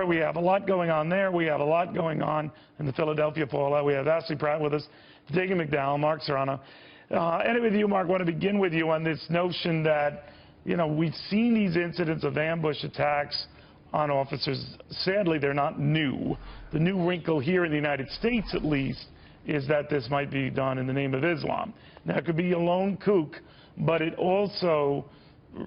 story. We have a lot going on there. We have a lot going on in the Philadelphia fallout. We have Ashley Pratt with us, Dagan McDowell, Mark Serrano. And with you, Mark, I want to begin with you on this notion that, you know, we've seen these incidents of ambush attacks on officers. Sadly, they're not new. The new wrinkle here in the United States, at least, is that this might be done in the name of Islam. Now, it could be a lone kook, but it also,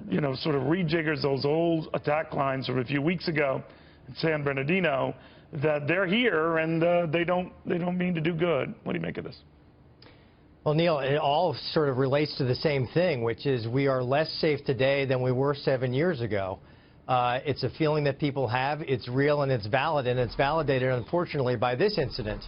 you know, sort of rejiggers those old attack lines from a few weeks ago in San Bernardino, that they're here and they don't mean to do good. What do you make of this? Well, Neil, it all sort of relates to the same thing, which is we are less safe today than we were 7 years ago. It's a feeling that people have. It's real and it's valid, and it's validated, unfortunately, by this incident.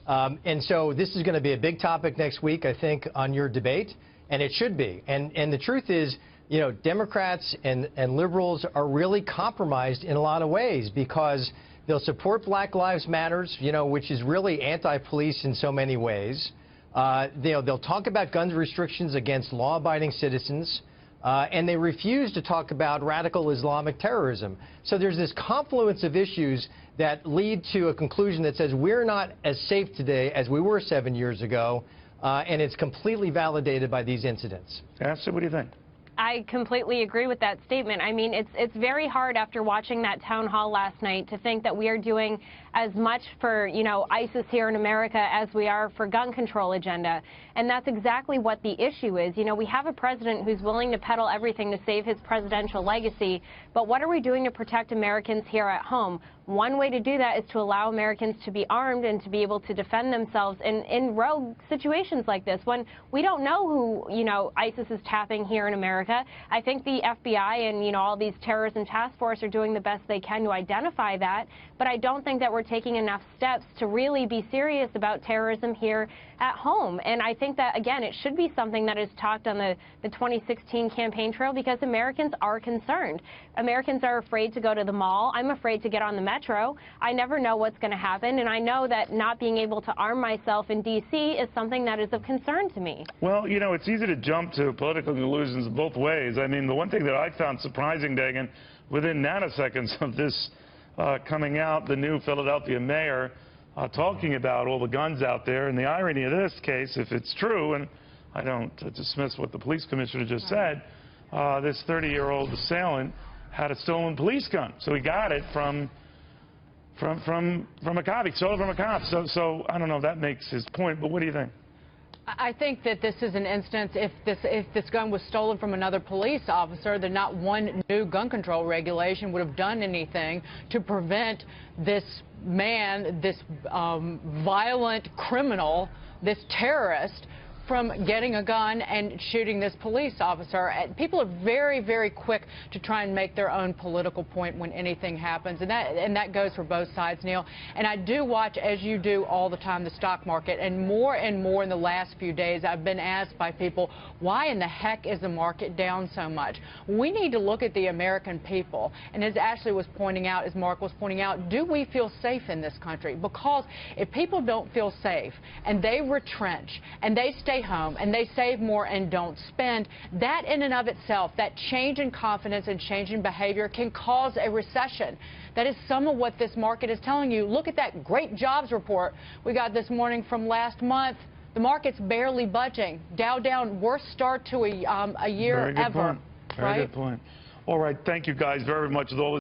And so this is going to be a big topic next week, I think, on your debate, and it should be. And the truth is, you know, Democrats and liberals are really compromised in a lot of ways because they'll support Black Lives Matters, you know, which is really anti-police in so many ways. They'll talk about gun restrictions against law-abiding citizens, and they refuse to talk about radical Islamic terrorism. So there's this confluence of issues that lead to a conclusion that says we're not as safe today as we were 7 years ago, and it's completely validated by these incidents. Ashley, what do you think? I completely agree with that statement. I mean, it's very hard after watching that town hall last night to think that we are doing as much for, you know, ISIS here in America as we are for gun control agenda. And that's exactly what the issue is. You know, we have a president who's willing to peddle everything to save his presidential legacy, but what are we doing to protect Americans here at home? One way to do that is to allow Americans to be armed and to be able to defend themselves in rogue situations like this, when we don't know who, you know, ISIS is tapping here in America. I think the FBI and, you know, all these terrorism task force are doing the best they can to identify that, but I don't think that we're taking enough steps to really be serious about terrorism here at home. And I think that, again, it should be something that is talked on the 2016 campaign trail, because Americans are concerned. Americans are afraid to go to the mall. I'm afraid to get on the metro. I never know what's going to happen, and I know that not being able to arm myself in D.C. is something that is of concern to me. Well, you know, it's easy to jump to political conclusions both ways. I mean, the one thing that I found surprising, Dagan, within nanoseconds of this coming out, the new Philadelphia mayor talking about all the guns out there, and the irony of this case, if it's true, and I don't dismiss what the police commissioner just said, this 30-year-old assailant had a stolen police gun. So he got it from a cop. He stole it from a cop. So I don't know if that makes his point, but what do you think? I think that this is an instance, if this gun was stolen from another police officer, then not one new gun control regulation would have done anything to prevent this man, this violent criminal, this terrorist, from getting a gun and shooting this police officer. And people are very, very quick to try and make their own political point when anything happens, and that goes for both sides, Neil. And I do watch, as you do all the time, the stock market, and more in the last few days I've been asked by people, why in the heck is the market down so much? We need to look at the American people, and as Ashley was pointing out, as Mark was pointing out, do we feel safe in this country? Because if people don't feel safe and they retrench and they stay home and they save more and don't spend, that in and of itself, that change in confidence and change in behavior can cause a recession. That is some of what this market is telling you. Look at that great jobs report we got this morning from last month. The market's barely budging. Dow down, worst start to a year Very good ever. Point. Very good point. All right, thank you guys very much as always.